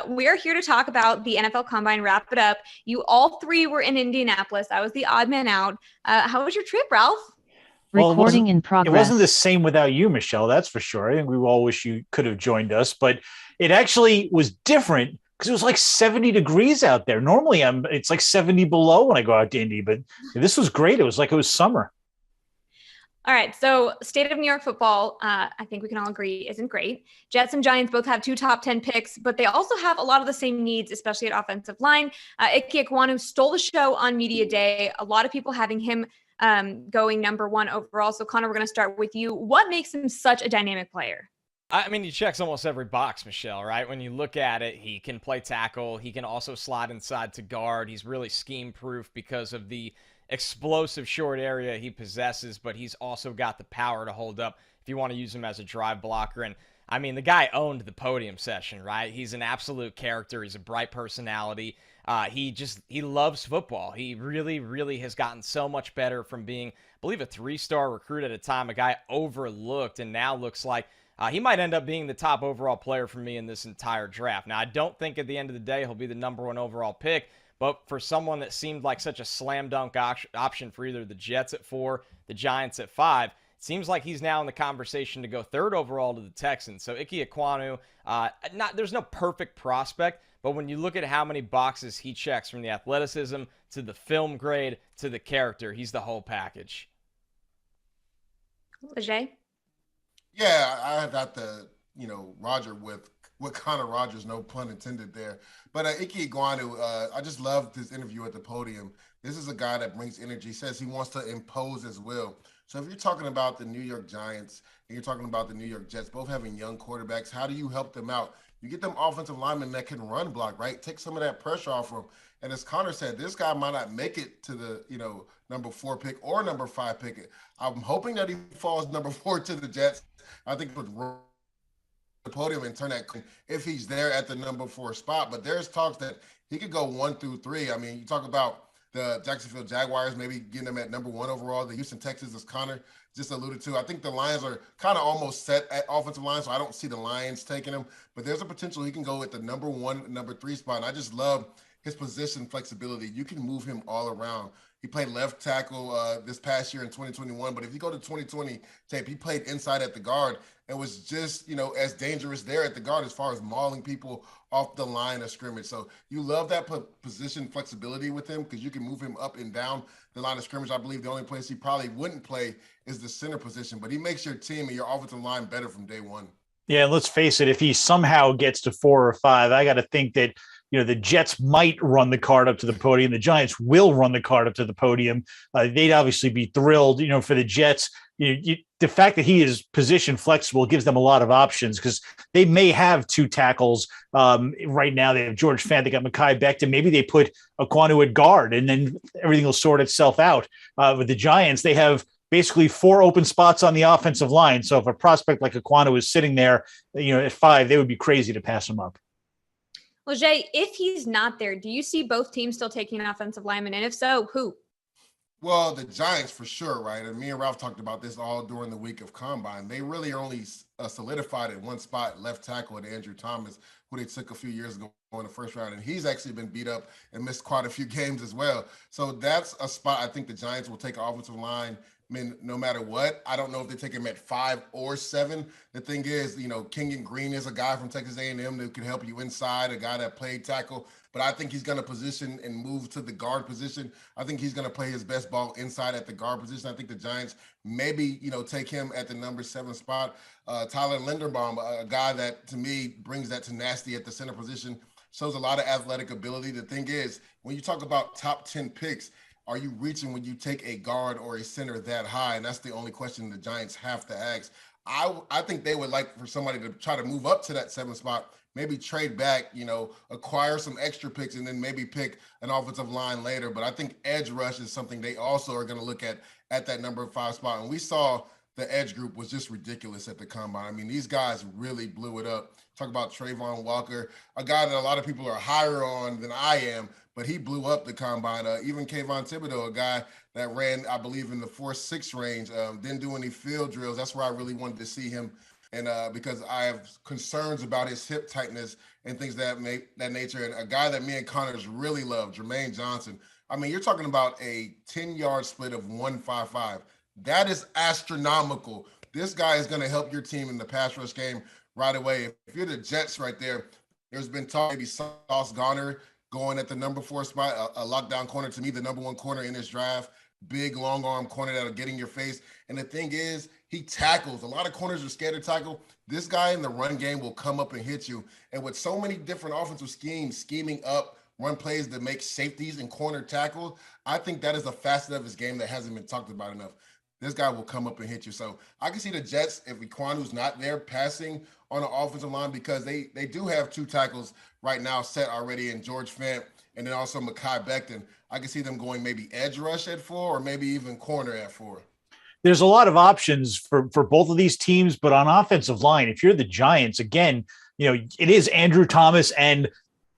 we are here to talk about the NFL Combine, wrap it up. You all three were in Indianapolis. I was the odd man out. How was your trip, Ralph? Well, Recording in it wasn't the progress. same without you, Michelle. That's for sure. I think we all wish you could have joined us, but it actually was different because it was like 70 degrees out there. Normally, it's like 70 below when I go out to Indy, but this was great. It was like it was summer. All right, so state of New York football, I think we can all agree, isn't great. Jets and Giants both have two top 10 picks, but they also have a lot of the same needs, especially at offensive line. Ike Ekwonu stole the show on media day. A lot of people having him going number one overall. So Connor, we're going to start with you. What makes him such a dynamic player? I mean, he checks almost every box, Michelle, right? When you look at it, he can play tackle. He can also slide inside to guard. He's really scheme-proof because of the explosive short area he possesses, but he's also got the power to hold up if you want to use him as a drive blocker. And I mean, the guy owned the podium session, right? He's an absolute character. He's a bright personality. He loves football. He really, really has gotten so much better from being, I believe, a 3-star recruit at a time, a guy overlooked, and now looks like he might end up being the top overall player for me in this entire draft. Now, I don't think at the end of the day he'll be the number one overall pick, but for someone that seemed like such a slam dunk option for either the Jets at 4, the Giants at 5, it seems like he's now in the conversation to go 3rd overall to the Texans. So Ike Ekwonu, there's no perfect prospect, but when you look at how many boxes he checks, from the athleticism to the film grade to the character, he's the whole package. Leger? Yeah, I got the, Roger with Connor Rogers, no pun intended there. But Ike Ekwonu, I just loved his interview at the podium. This is a guy that brings energy, says he wants to impose as well. So if you're talking about the New York Giants and you're talking about the New York Jets, both having young quarterbacks, how do you help them out? You get them offensive linemen that can run block, right? Take some of that pressure off them. And as Connor said, this guy might not make it to the, number 4 pick or number 5 pick. I'm hoping that he falls number 4 to the Jets. I think it would the podium and turn that if he's there at the number 4 spot. But there's talks that he could go 1 through 3. I mean, you talk about the Jacksonville Jaguars maybe getting them at number 1 overall. The Houston Texans, as Connor just alluded to. I think the Lions are kind of almost set at offensive line, so I don't see the Lions taking him. But there's a potential he can go at the number 1, number 3 spot. And I just love his position flexibility. You can move him all around. He played left tackle this past year in 2021, but if you go to 2020 tape, he played inside at the guard and was just, as dangerous there at the guard as far as mauling people off the line of scrimmage. So you love that position flexibility with him because you can move him up and down the line of scrimmage. I believe the only place he probably wouldn't play is the center position, but he makes your team and your offensive line better from day one. Yeah, let's face it, if he somehow gets to 4 or 5, I got to think that the Jets might run the card up to the podium. The Giants will run the card up to the podium. They'd obviously be thrilled, for the Jets. The fact that he is position flexible gives them a lot of options because they may have 2 tackles. Right now they have George Fant, they got Mekhi Becton. Maybe they put Ekwonu at guard and then everything will sort itself out. With the Giants, they have basically 4 open spots on the offensive line. So if a prospect like Ekwonu is sitting there, at 5, they would be crazy to pass him up. Well, Jay, if he's not there, do you see both teams still taking an offensive lineman? And if so, who? Well, the Giants for sure, right? And me and Ralph talked about this all during the week of Combine. They really are only solidified at one spot, left tackle at Andrew Thomas, who they took a few years ago in the first round. And he's actually been beat up and missed quite a few games as well. So that's a spot I think the Giants will take an offensive line. I mean, no matter what, I don't know if they take him at 5 or 7. The thing is, Kenyon Green is a guy from Texas A&M that can help you inside, a guy that played tackle. But I think he's going to position and move to the guard position. I think he's going to play his best ball inside at the guard position. I think the Giants maybe, take him at the number 7 spot. Tyler Linderbaum, a guy that, to me, brings that tenacity at the center position, shows a lot of athletic ability. The thing is, when you talk about top 10 picks, are you reaching when you take a guard or a center that high? And that's the only question the Giants have to ask. I think they would like for somebody to try to move up to that 7 spot, maybe trade back, acquire some extra picks, and then maybe pick an offensive line later. But I think edge rush is something they also are going to look at that number 5 spot. And we saw the edge group was just ridiculous at the Combine. I mean, these guys really blew it up. Talk about Trayvon Walker, a guy that a lot of people are higher on than I am, but he blew up the Combine. Even Kayvon Thibodeau, a guy that ran, I believe, in the 4.6 range, didn't do any field drills. That's where I really wanted to see him And because I have concerns about his hip tightness and things that nature. And a guy that me and Connors really love, Jermaine Johnson. I mean, you're talking about a 10-yard split of 1.55. That is astronomical. This guy is going to help your team in the pass rush game right away. If you're the Jets right there, there's been talk maybe Sauce Gardner going at the number 4 spot, a lockdown corner, to me, the number 1 corner in this draft. Big, long arm corner that'll get in your face. And the thing is, he tackles. A lot of corners are scared to tackle. This guy in the run game will come up and hit you. And with so many different offensive schemes, scheming up, run plays that make safeties and corner tackle, I think that is a facet of his game that hasn't been talked about enough. This guy will come up and hit you. So I can see the Jets, if Equanu's not there, passing on the offensive line, because they do have 2 tackles right now set already in George Fant and then also Mekhi Becton. I can see them going maybe edge rush at 4 or maybe even corner at 4. There's a lot of options for both of these teams, but on offensive line, if you're the Giants, again, it is Andrew Thomas and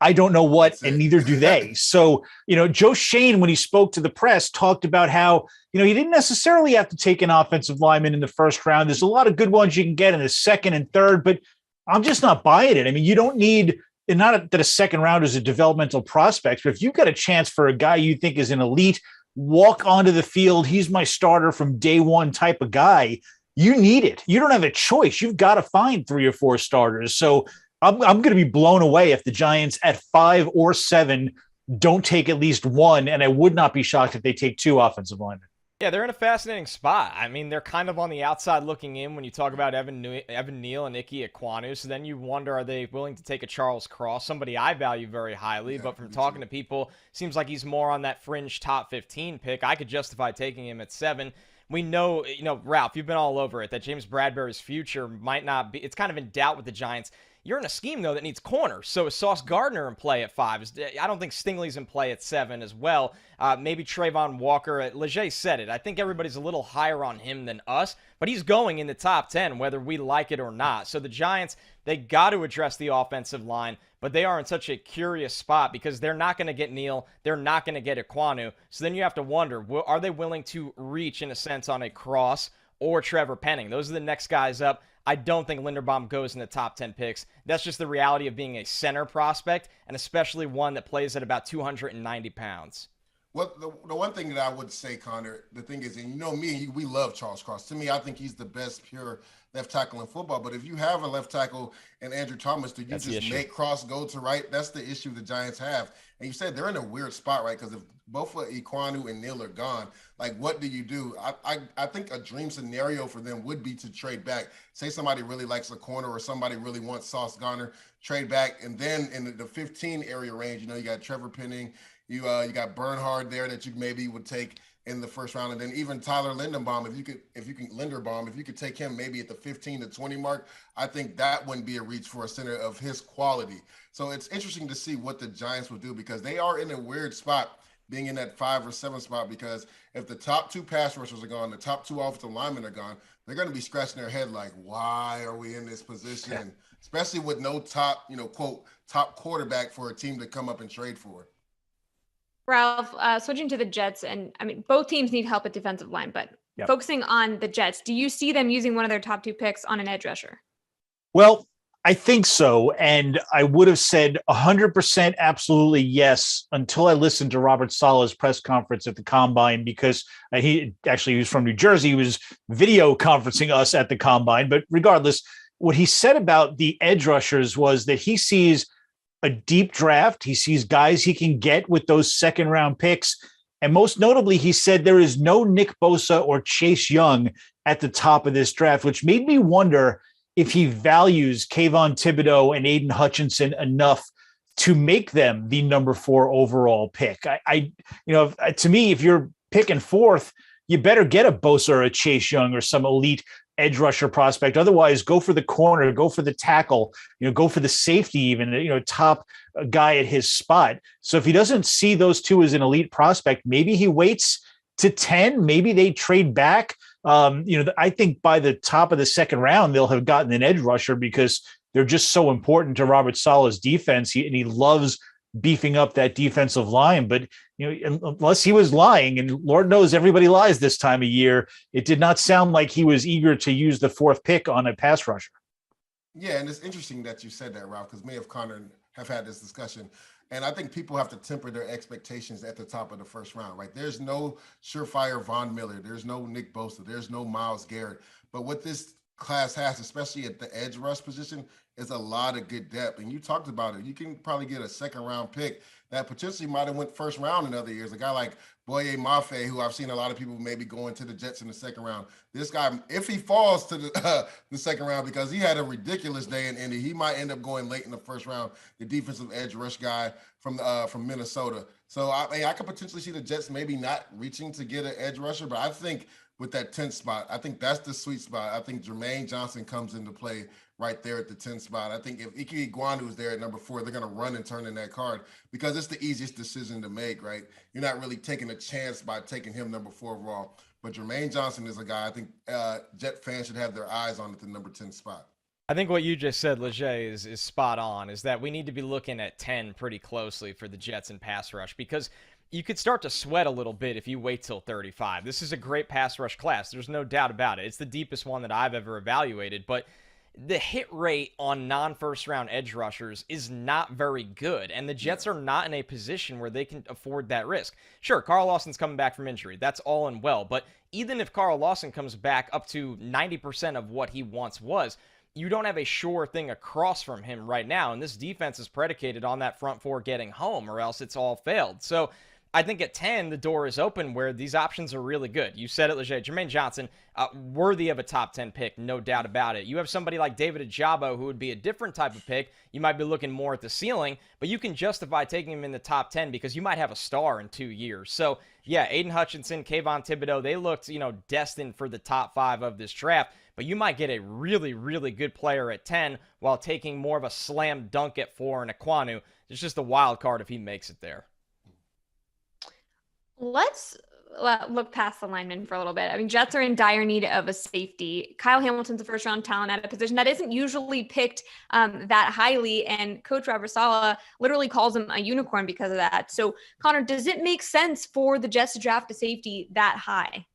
I don't know what, and neither do they. So, Joe Shane, when he spoke to the press, talked about how, he didn't necessarily have to take an offensive lineman in the first round. There's a lot of good ones you can get in the second and third, but I'm just not buying it. I mean, you don't need, and not that a second round is a developmental prospect, but if you've got a chance for a guy you think is an elite, walk onto the field, he's my starter from day one type of guy, you need it. You don't have a choice. You've got to find 3 or 4 starters. So I'm going to be blown away if the Giants at 5 or 7 don't take at least 1, and I would not be shocked if they take 2 offensive linemen. Yeah, they're in a fascinating spot. I mean, they're kind of on the outside looking in when you talk about Evan Neal and Ike Ekwonu. So then you wonder, are they willing to take a Charles Cross, somebody I value very highly, but from talking to people, seems like he's more on that fringe top 15 pick. I could justify taking him at 7. We know, Ralph, you've been all over it, that James Bradbury's future might not be, it's kind of in doubt with the Giants. You're in a scheme, though, that needs corners. So is Sauce Gardner in play at 5? I don't think Stingley's in play at 7 as well. Maybe Trayvon Walker. Leger said it. I think everybody's a little higher on him than us, but he's going in the top 10, whether we like it or not. So the Giants, they got to address the offensive line, but they are in such a curious spot because they're not going to get Neal. They're not going to get Ekwonu. So then you have to wonder, are they willing to reach, in a sense, on a Cross or Trevor Penning? Those are the next guys up. I don't think Linderbaum goes in the top 10 picks. That's just the reality of being a center prospect, and especially one that plays at about 290 pounds. Well, the one thing that I would say, Connor, the thing is, and me, we love Charles Cross. To me, I think he's the best pure left tackle in football. But if you have a left tackle and Andrew Thomas, do you just make Cross go to right? That's the issue the Giants have. And you said they're in a weird spot, right? Because if both Ekwonu and Neal are gone, like, what do you do? I think a dream scenario for them would be to trade back. Say somebody really likes a corner or somebody really wants Sauce Gardner, trade back. And then in the 15 area range, you got Trevor Penning, you got Bernhard there that you maybe would take in the first round. And then even Tyler Linderbaum, if you could take him maybe at the 15 to 20 mark, I think that wouldn't be a reach for a center of his quality. So it's interesting to see what the Giants will do, because they are in a weird spot being in that 5 or 7 spot, because if the top 2 pass rushers are gone, the top 2 offensive linemen are gone, they're going to be scratching their head like, why are we in this position? Yeah. Especially with no top, quote, top quarterback for a team to come up and trade for. Ralph, switching to the Jets, and I mean, both teams need help at defensive line, but focusing on the Jets, do you see them using one of their top 2 picks on an edge rusher? Well, I think so. And I would have said 100% absolutely yes until I listened to Robert Saleh's press conference at the Combine, because he was from New Jersey. He was video conferencing us at the Combine. But regardless, what he said about the edge rushers was that he sees a deep draft. He sees guys he can get with those second round picks. And most notably, he said there is no Nick Bosa or Chase Young at the top of this draft, which made me wonder if he values Kayvon Thibodeau and Aiden Hutchinson enough to make them the number 4 overall pick. To me, if you're picking 4th, you better get a Bosa or a Chase Young or some elite edge rusher prospect. Otherwise, go for the corner, go for the tackle, go for the safety, even, top guy at his spot. So if he doesn't see those 2 as an elite prospect, maybe he waits to 10, maybe they trade back. I think by the top of the second round, they'll have gotten an edge rusher because they're just so important to Robert Saleh's defense. And he loves beefing up that defensive line. But, unless he was lying, and Lord knows everybody lies this time of year, it did not sound like he was eager to use the 4th pick on a pass rusher. Yeah, and it's interesting that you said that, Ralph, because me and Connor have had this discussion. And I think people have to temper their expectations at the top of the first round, right? There's no surefire Von Miller. There's no Nick Bosa. There's no Myles Garrett. But what this class has, especially at the edge rush position, is a lot of good depth. And you talked about it. You can probably get a second round pick that potentially might have went first round in other years. A guy like Boye Mafe, who I've seen a lot of people maybe going to the Jets in the second round. This guy, if he falls to the second round, because he had a ridiculous day in Indy, he might end up going late in the first round. The defensive edge rush guy from Minnesota. So I could potentially see the Jets maybe not reaching to get an edge rusher, but I think with that 10th spot, I think that's the sweet spot. I think Jermaine Johnson comes into play right there at the 10th spot. I think if Ike Iguanu is there at number 4, they're going to run and turn in that card because it's the easiest decision to make, right? You're not really taking a chance by taking him number 4 overall. But Jermaine Johnson is a guy I think Jet fans should have their eyes on at the number 10 spot. I think what you just said, Leger, is spot on, is that we need to be looking at 10 pretty closely for the Jets in pass rush because you could start to sweat a little bit if you wait till 35. This is a great pass rush class. There's no doubt about it. It's the deepest one that I've ever evaluated, but the hit rate on non-first round edge rushers is not very good, and the Jets are not in a position where they can afford that risk. Sure, Carl Lawson's coming back from injury. That's all and well, but even if Carl Lawson comes back up to 90% of what he once was, you don't have a sure thing across from him right now, and this defense is predicated on that front 4 getting home, or else it's all failed. So I think at 10, the door is open where these options are really good. You said it, Leger. Jermaine Johnson, worthy of a top 10 pick, no doubt about it. You have somebody like David Ajabo, who would be a different type of pick. You might be looking more at the ceiling, but you can justify taking him in the top 10 because you might have a star in 2 years. So, yeah, Aiden Hutchinson, Kayvon Thibodeau, they looked, destined for the top 5 of this draft, but you might get a really, really good player at 10 while taking more of a slam dunk at 4 in Ekwonu. It's just a wild card if he makes it there. Let's look past the linemen for a little bit. I mean, Jets are in dire need of a safety. Kyle Hamilton's a first-round talent at a position that isn't usually picked that highly, and Coach Robert Saleh literally calls him a unicorn because of that. So, Connor, does it make sense for the Jets to draft a safety that high?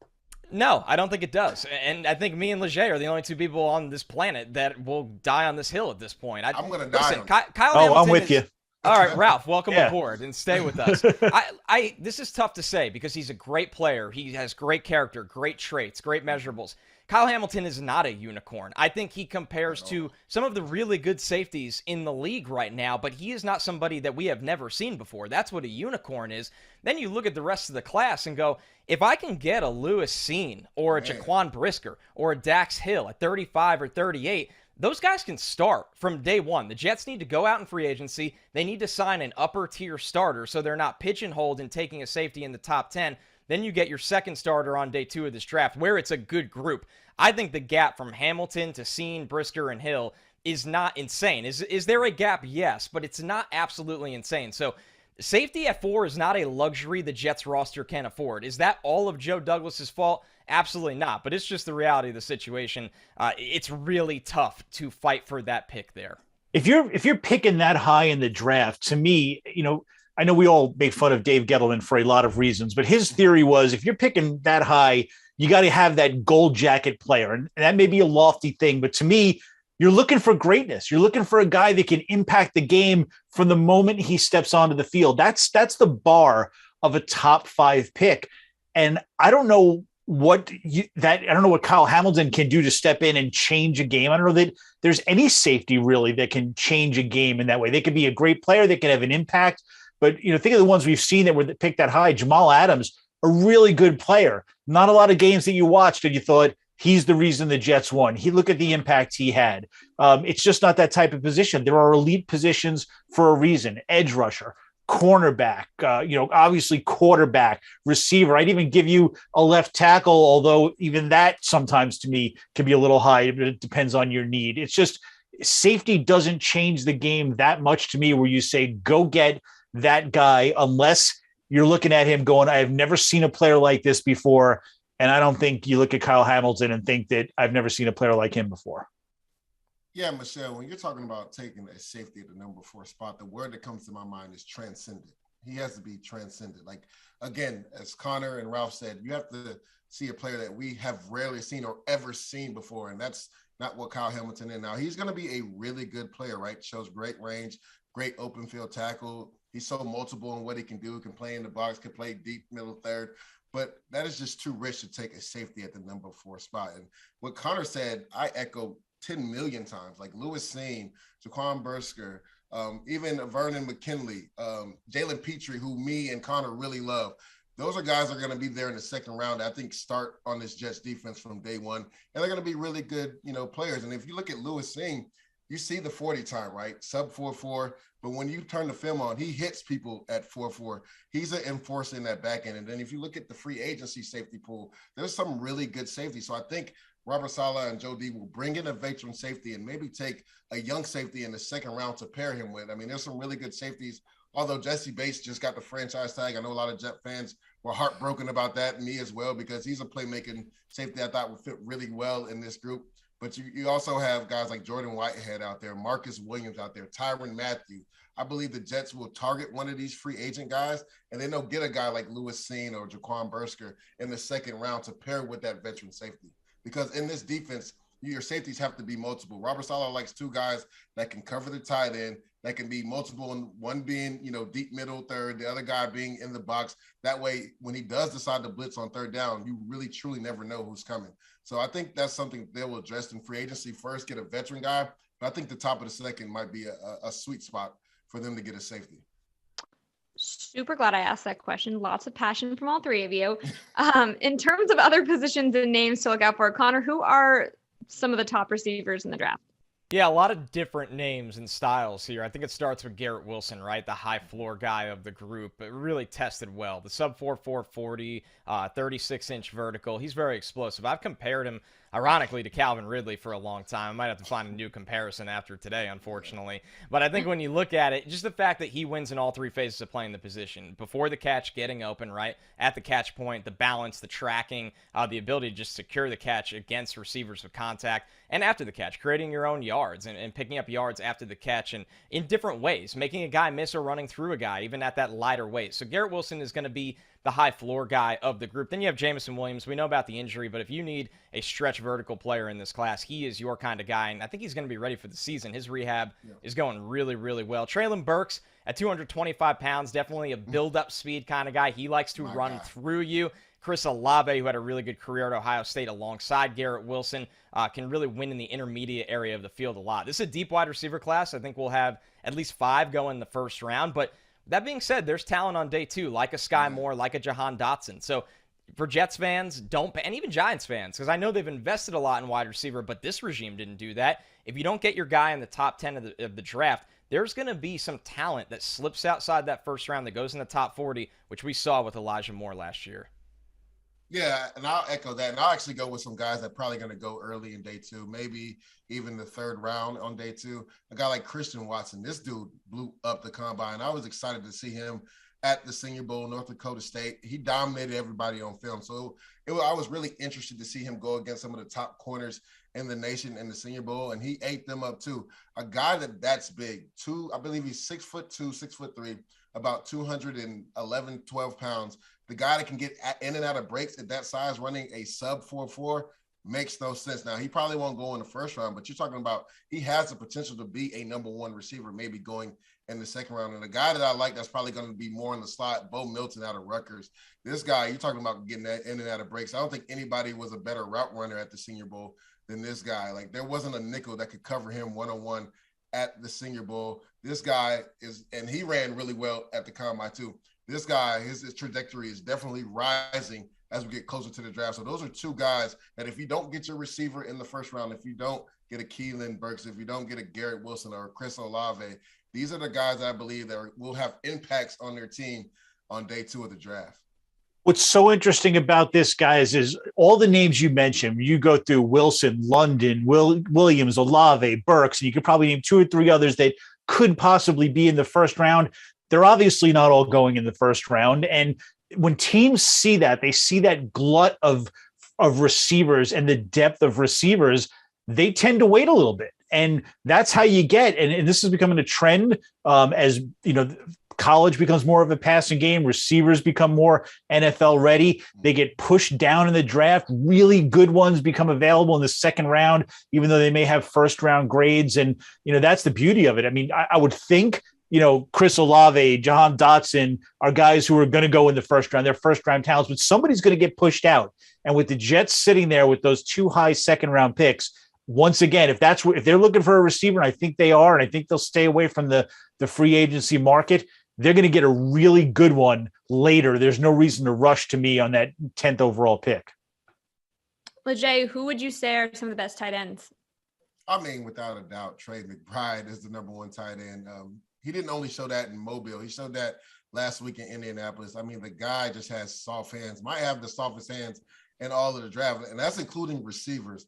No, I don't think it does. And I think me and Leger are the only 2 people on this planet that will die on this hill at this point. I'm going to die. Listen, Kyle Hamilton I'm with you. All right, Ralph, welcome aboard and stay with us. This is tough to say because he's a great player. He has great character, great traits, great measurables. Kyle Hamilton is not a unicorn. I think he compares to some of the really good safeties in the league right now, but he is not somebody that we have never seen before. That's what a unicorn is. Then you look at the rest of the class and go, if I can get a Lewis Cine or a Jaquan Brisker or a Dax Hill at 35 or 38, those guys can start from day one. The Jets need to go out in free agency. They need to sign an upper tier starter so they're not pigeonholed in taking a safety in the top 10. Then you get your second starter on day 2 of this draft where it's a good group. I think the gap from Hamilton to Cine, Brisker, and Hill is not insane. Is there a gap? Yes, but it's not absolutely insane. So safety at 4 is not a luxury the Jets roster can afford. Is that all of Joe Douglas's fault? Absolutely not, but it's just the reality of the situation. It's really tough to fight for that pick there. If you're picking that high in the draft, to me, I know we all make fun of Dave Gettleman for a lot of reasons, but his theory was if you're picking that high, you got to have that gold jacket player. And that may be a lofty thing, but to me, you're looking for greatness. You're looking for a guy that can impact the game from the moment he steps onto the field. That's the bar of a top 5 pick. And I don't know what Kyle Hamilton can do to step in and change a game. I don't know that there's any safety really that can change a game in that way. They could be a great player. They can have an impact, but think of the ones we've seen that were picked that high. Jamal Adams, a really good player. Not a lot of games that you watched and you thought he's the reason the Jets won. Look at the impact he had. It's just not that type of position. There are elite positions for a reason. Edge rusher, cornerback, obviously quarterback, receiver. I'd even give you a left tackle, although even that sometimes to me can be a little high, but it depends on your need. It's just safety doesn't change the game that much to me where you say, go get that guy, unless you're looking at him going, I have never seen a player like this before. And I don't think you look at Kyle Hamilton and think that I've never seen a player like him before. Yeah, Michelle, when you're talking about taking a safety at the number 4 spot, the word that comes to my mind is transcendent. He has to be transcendent. Like, again, as Connor and Ralph said, you have to see a player that we have rarely seen or ever seen before. And that's not what Kyle Hamilton is. Now, he's going to be a really good player, right? Shows great range, great open field tackle. He's so multiple in what he can do. He can play in the box, can play deep, middle, third. But that is just too rich to take a safety at the number 4 spot. And what Connor said, I echo 10 million times. Like Lewis Seen, Jaquan Bursker, even Vernon McKinley, Jalen Petrie, who me and Connor really love. Those are guys that are going to be there in the second round, I think, start on this Jets defense from day one. And they're going to be really good, players. And if you look at Lewis Seen, you see the 40 time, right? Sub 4.4. But when you turn the film on, he hits people at 4.4. He's an enforcer in that back end. And then if you look at the free agency safety pool, there's some really good safety. So I think Robert Saleh and Joe D will bring in a veteran safety and maybe take a young safety in the second round to pair him with. I mean, there's some really good safeties. Although Jesse Bates just got the franchise tag, I know a lot of Jet fans were heartbroken about that, me as well, because he's a playmaking safety I thought would fit really well in this group. But you also have guys like Jordan Whitehead out there, Marcus Williams out there, Tyrann Mathieu. I believe the Jets will target one of these free agent guys, and then they'll get a guy like Lewis Seen or Jaquan Bursker in the second round to pair with that veteran safety. Because in this defense, your safeties have to be multiple. Robert Saleh likes 2 guys that can cover the tight end, that can be multiple, and one being, deep middle third, the other guy being in the box. That way, when he does decide to blitz on third down, you really truly never know who's coming. So I think that's something they will address in free agency. First, get a veteran guy, but I think the top of the second might be a sweet spot for them to get a safety. Super glad I asked that question. Lots of passion from all 3 of you. In terms of other positions and names to look out for, Connor, who are some of the top receivers in the draft? Yeah, a lot of different names and styles here. I think it starts with Garrett Wilson, right? The high floor guy of the group, but really tested well. The sub 4.4 40, 36-inch vertical. He's very explosive. I've compared him, ironically, to Calvin Ridley for a long time. I might have to find a new comparison after today, unfortunately. But I think when you look at it, just the fact that he wins in all 3 phases of playing the position. Before the catch, getting open, right? At the catch point, the balance, the tracking, the ability to just secure the catch against receivers with contact. And after the catch, creating your own yards and picking up yards after the catch and in different ways, making a guy miss or running through a guy, even at that lighter weight. So Garrett Wilson is going to be the high floor guy of the group. Then you have Jameson Williams. We know about the injury, but if you need a stretch vertical player in this class, he is your kind of guy, and I think he's going to be ready for the season. His rehab is going really, really well. Traylon Burks at 225 pounds, definitely a build-up speed kind of guy. He likes to run through you. Chris Olave, who had a really good career at Ohio State alongside Garrett Wilson, can really win in the intermediate area of the field a lot. This is a deep wide receiver class. I think we'll have at least 5 go in the first round. But that being said, there's talent on day 2, like a Sky Moore, like a Jahan Dotson. So for Jets fans, and even Giants fans, because I know they've invested a lot in wide receiver, but this regime didn't do that. If you don't get your guy in the top 10 of the draft, there's going to be some talent that slips outside that first round that goes in the top 40, which we saw with Elijah Moore last year. Yeah, and I'll echo that. And I'll actually go with some guys that are probably going to go early in day 2, maybe even the 3rd round on day 2. A guy like Christian Watson, this dude blew up the combine. I was excited to see him at the Senior Bowl, North Dakota State. He dominated everybody on film. So I was really interested to see him go against some of the top corners in the nation in the Senior Bowl, and he ate them up too. A guy that's big, I believe he's 6'2", 6'3", about 211, 12 pounds. The guy that can get in and out of breaks at that size running a sub 4.4 makes no sense. Now, he probably won't go in the first round, but you're talking about he has the potential to be a number 1 receiver, maybe going in the second round. And the guy that I like that's probably going to be more in the slot, Bo Milton out of Rutgers. This guy, you're talking about getting that in and out of breaks. I don't think anybody was a better route runner at the Senior Bowl than this guy. Like, there wasn't a nickel that could cover him one-on-one at the Senior Bowl. This guy and he ran really well at the combine too. This guy, his trajectory is definitely rising as we get closer to the draft. So those are 2 guys that if you don't get your receiver in the first round, if you don't get a Keelan Burks, if you don't get a Garrett Wilson or a Chris Olave, these are the guys I believe that will have impacts on their team on day 2 of the draft. What's so interesting about this, guys, is all the names you mentioned. You go through Wilson, London, Williams, Olave, Burks, and you could probably name 2 or 3 others that could possibly be in the first round. They're obviously not all going in the first round. And when teams see that, they see that glut of receivers and the depth of receivers, they tend to wait a little bit. And that's how you get, and this is becoming a trend as, college becomes more of a passing game, receivers become more NFL ready. They get pushed down in the draft. Really good ones become available in the second round, even though they may have first round grades. And, that's the beauty of it. I mean, I would think, Chris Olave, Jahan Dotson are guys who are going to go in the first round. They're first round talents, but somebody's going to get pushed out. And with the Jets sitting there with those 2 high second round picks, once again, if they're looking for a receiver, and I think they are, and I think they'll stay away from the free agency market, they're going to get a really good one later. There's no reason to rush to me on that 10th overall pick. Lejay, who would you say are some of the best tight ends? I mean, without a doubt, Trey McBride is the number 1 tight end. He didn't only show that in Mobile. He showed that last week in Indianapolis. I mean, the guy just has soft hands. Might have the softest hands in all of the draft, and that's including receivers.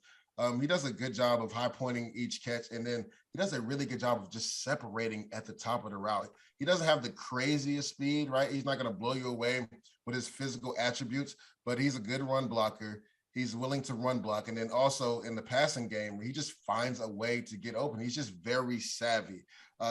He does a good job of high pointing each catch, and then he does a really good job of just separating at the top of the route. He doesn't have the craziest speed, right? He's not going to blow you away with his physical attributes, but he's a good run blocker. He's willing to run block. And then also in the passing game, he just finds a way to get open. He's just very savvy.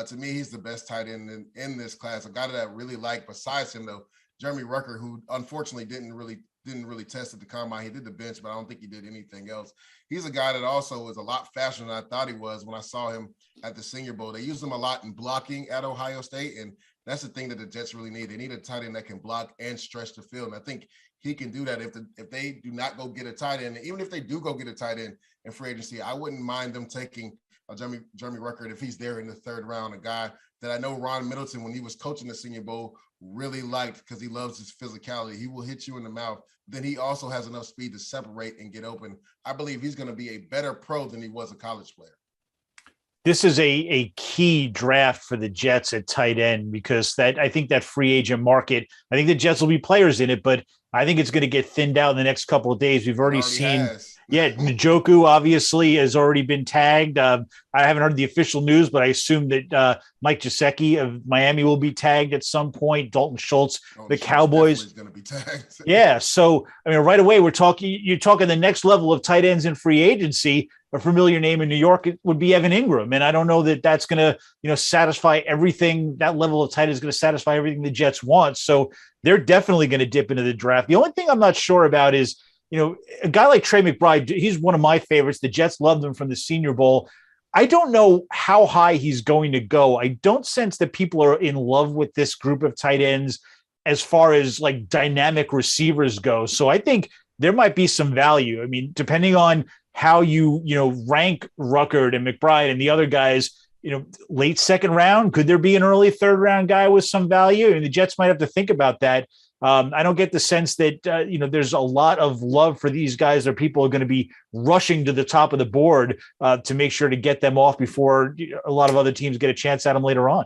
To me, he's the best tight end in this class. A guy that I really like besides him, though, Jeremy Rucker, who unfortunately didn't really test at the combine. He did the bench, but I don't think he did anything else. He's a guy that also was a lot faster than I thought he was when I saw him at the Senior Bowl. They used him a lot in blocking at Ohio State, and that's the thing that the Jets really need. They need a tight end that can block and stretch the field, and I think he can do that if they do not go get a tight end. Even if they do go get a tight end in free agency, I wouldn't mind them taking Jeremy Ruckert if he's there in the 3rd round, a guy that I know Ron Middleton, when he was coaching the Senior Bowl, really liked because he loves his physicality. He will hit you in the mouth. Then he also has enough speed to separate and get open. I believe he's going to be a better pro than he was a college player. This is a key draft for the Jets at tight end because I think that free agent market, I think the Jets will be players in it, but I think it's going to get thinned out in the next couple of days. We've already seen. Yeah, Njoku obviously has already been tagged. I haven't heard the official news, but I assume that Mike Gesicki of Miami will be tagged at some point. Dalton Schultz, the Cowboys, is going to be tagged. Yeah, so I mean, right away you're talking the next level of tight ends in free agency. A familiar name in New York would be Evan Ingram, and I don't know that that's going to satisfy everything. That level of tight end is going to satisfy everything the Jets want. So they're definitely going to dip into the draft. The only thing I'm not sure about is, a guy like Trey McBride, he's one of my favorites. The Jets loved him from the Senior Bowl. I don't know how high he's going to go. I don't sense that people are in love with this group of tight ends as far as like dynamic receivers go. So I think there might be some value. I mean, depending on how you rank Ruckert and McBride and the other guys, late 2nd round, could there be an early 3rd round guy with some value? And the Jets might have to think about that. I don't get the sense that, there's a lot of love for these guys, or people are going to be rushing to the top of the board to make sure to get them off before a lot of other teams get a chance at them later on.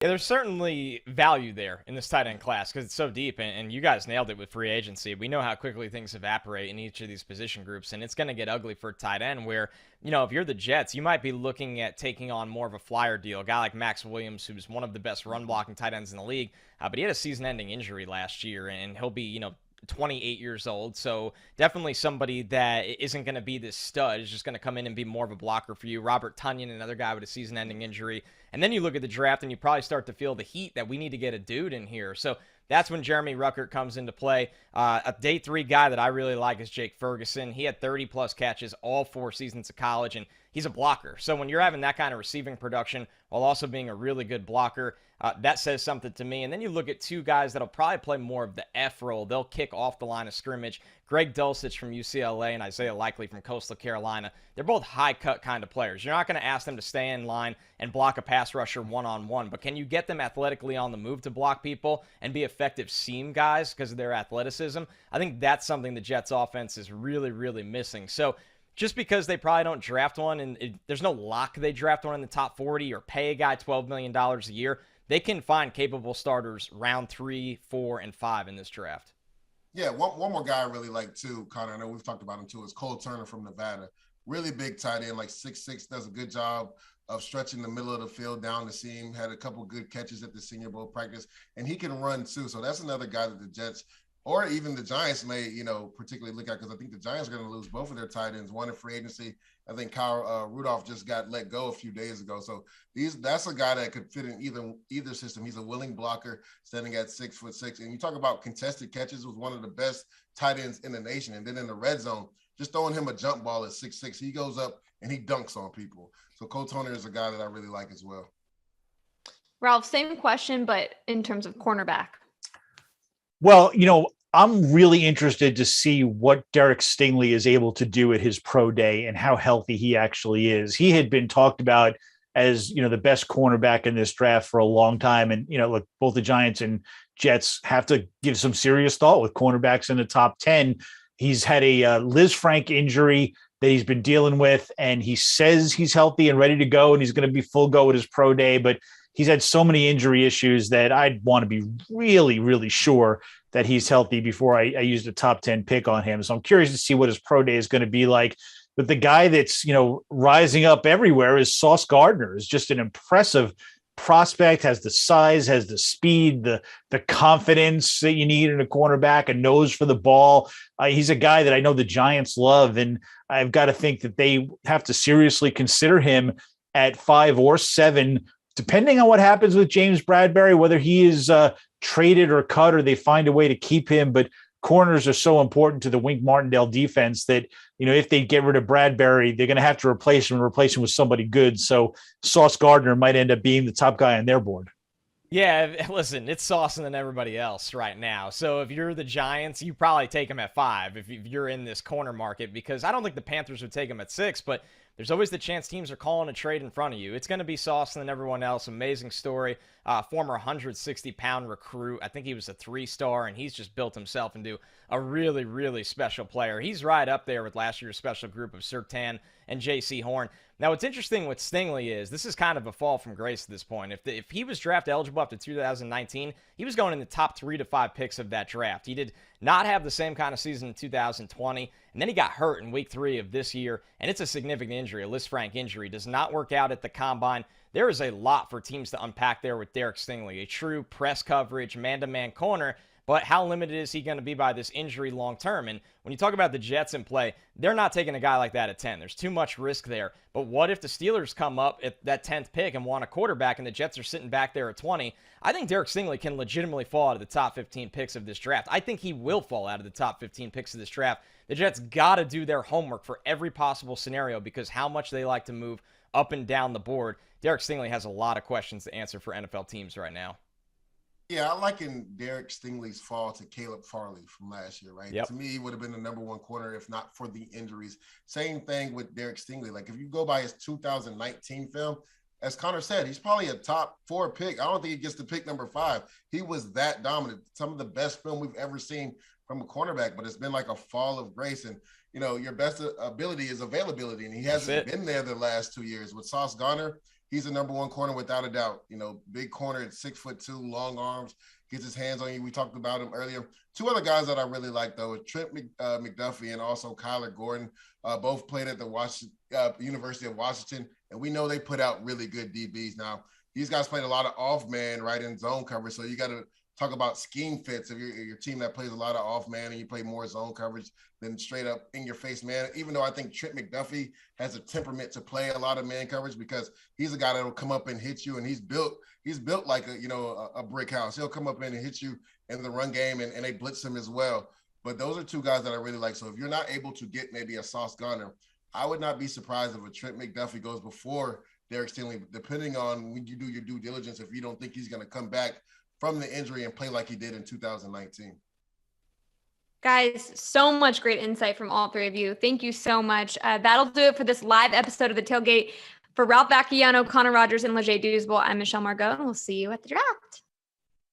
Yeah, there's certainly value there in this tight end class because it's so deep, and you guys nailed it with free agency. We know how quickly things evaporate in each of these position groups, and it's going to get ugly for tight end where, if you're the Jets, you might be looking at taking on more of a flyer deal. A guy like Max Williams, who's one of the best run-blocking tight ends in the league, but he had a season-ending injury last year, and he'll be, 28 years old, so definitely somebody that isn't going to be this stud. Is just going to come in and be more of a blocker for you. Robert Tonyan, another guy with a season-ending injury. And then you look at the draft and you probably start to feel the heat that we need to get a dude in here. So that's when Jeremy Ruckert comes into play. A day 3 guy that I really like is Jake Ferguson. He had 30-plus catches all 4 seasons of college, and he's a blocker. So when you're having that kind of receiving production while also being a really good blocker, that says something to me. And then you look at 2 guys that'll probably play more of the F role. They'll kick off the line of scrimmage. Greg Dulcich from UCLA and Isaiah Likely from Coastal Carolina. They're both high-cut kind of players. You're not going to ask them to stay in line and block a pass rusher one-on-one, but can you get them athletically on the move to block people and be effective seam guys because of their athleticism? I think that's something the Jets offense is really, really missing. So just because they probably don't draft one, and there's no lock they draft one in the top 40 or pay a guy $12 million a year, they can find capable starters round 3, 4, and 5 in this draft. Yeah, one more guy I really like too, Connor, I know we've talked about him too, is Cole Turner from Nevada. Really big tight end, like 6'6", does a good job of stretching the middle of the field down the seam, had a couple good catches at the Senior Bowl practice, and he can run too. So that's another guy that the Jets or even the Giants may, particularly look at, because I think the Giants are going to lose both of their tight ends, one in free agency. I think Kyle Rudolph just got let go a few days ago. So that's a guy that could fit in either system. He's a willing blocker, standing at 6'6". And you talk about contested catches, was one of the best tight ends in the nation. And then in the red zone, just throwing him a jump ball at 6'6", he goes up and he dunks on people. So Cole Toner is a guy that I really like as well. Ralph, same question, but in terms of cornerback. Well, I'm really interested to see what Derek Stingley is able to do at his pro day and how healthy he actually is. He had been talked about as, the best cornerback in this draft for a long time. And, look, both the Giants and Jets have to give some serious thought with cornerbacks in the top 10. He's had a Liz Frank injury that he's been dealing with, and he says he's healthy and ready to go, and he's going to be full go at his pro day. But he's had so many injury issues that I'd want to be really, really sure that he's healthy before I used a top 10 pick on him. So I'm curious to see what his pro day is going to be like. But the guy that's, rising up everywhere is Sauce Gardner. Is just an impressive prospect, has the size, has the speed, the confidence that you need in a cornerback, a nose for the ball. He's a guy that I know the Giants love, and I've got to think that they have to seriously consider him at 5 or 7, depending on what happens with James Bradberry, whether he is traded or cut or they find a way to keep him. But corners are so important to the Wink Martindale defense that, if they get rid of Bradberry, they're going to have to replace him with somebody good. So Sauce Gardner might end up being the top guy on their board. Yeah, listen, it's saucing than everybody else right now. So if you're the Giants, you probably take him at 5 if you're in this corner market, because I don't think the Panthers would take him at 6, but there's always the chance teams are calling a trade in front of you. It's going to be saucing than everyone else. Amazing story. Former 160-pound recruit. I think he was a 3-star, and he's just built himself into a really, really special player. He's right up there with last year's special group of Surtain and J.C. Horn. Now, what's interesting with Stingley is this is kind of a fall from grace at this point. If he was draft eligible after 2019, he was going in the top 3 to 5 picks of that draft. He did not have the same kind of season in 2020, and then he got hurt in week 3 of this year, and it's a significant injury, a Liz Frank injury. Does not work out at the combine. There is a lot for teams to unpack there with Derek Stingley, a true press coverage, man-to-man corner. But how limited is he going to be by this injury long term? And when you talk about the Jets in play, they're not taking a guy like that at 10. There's too much risk there. But what if the Steelers come up at that 10th pick and want a quarterback and the Jets are sitting back there at 20? I think Derek Stingley can legitimately fall out of the top 15 picks of this draft. I think he will fall out of the top 15 picks of this draft. The Jets got to do their homework for every possible scenario because how much they like to move up and down the board. Derek Stingley has a lot of questions to answer for NFL teams right now. Yeah, I liken Derek Stingley's fall to Caleb Farley from last year, right? Yep. To me, he would have been the number 1 corner if not for the injuries. Same thing with Derek Stingley. Like, if you go by his 2019 film, as Connor said, he's probably a top 4 pick. I don't think he gets to pick number 5. He was that dominant. Some of the best film we've ever seen from a cornerback, but it's been like a fall of grace. And, your best ability is availability, and he hasn't been there the last 2 years. With Sauce Gardner, he's the number 1 corner without a doubt. Big corner at 6'2", long arms, gets his hands on you. We talked about him earlier. 2 other guys that I really like, though, is Trent McDuffie and also Kyler Gordon. Both played at the University of Washington, and we know they put out really good DBs. Now, these guys played a lot of off-man, right, in zone coverage, so you got to talk about scheme fits. If you're your team that plays a lot of off-man and you play more zone coverage than straight up in-your-face man, even though I think Trent McDuffie has a temperament to play a lot of man coverage because he's a guy that will come up and hit you, and he's built like a brick house. He'll come up in and hit you in the run game, and they blitz him as well. But those are 2 guys that I really like. So if you're not able to get maybe a Sauce Gardner, I would not be surprised if a Trent McDuffie goes before Derek Stingley, depending on when you do your due diligence, if you don't think he's going to come back from the injury and play like he did in 2019. Guys, so much great insight from all 3 of you. Thank you so much. That'll do it for this live episode of the Tailgate. For Ralph Vacchiano, Connor Rogers, and Leger Douzable, I'm Michelle Margaux, and we'll see you at the draft.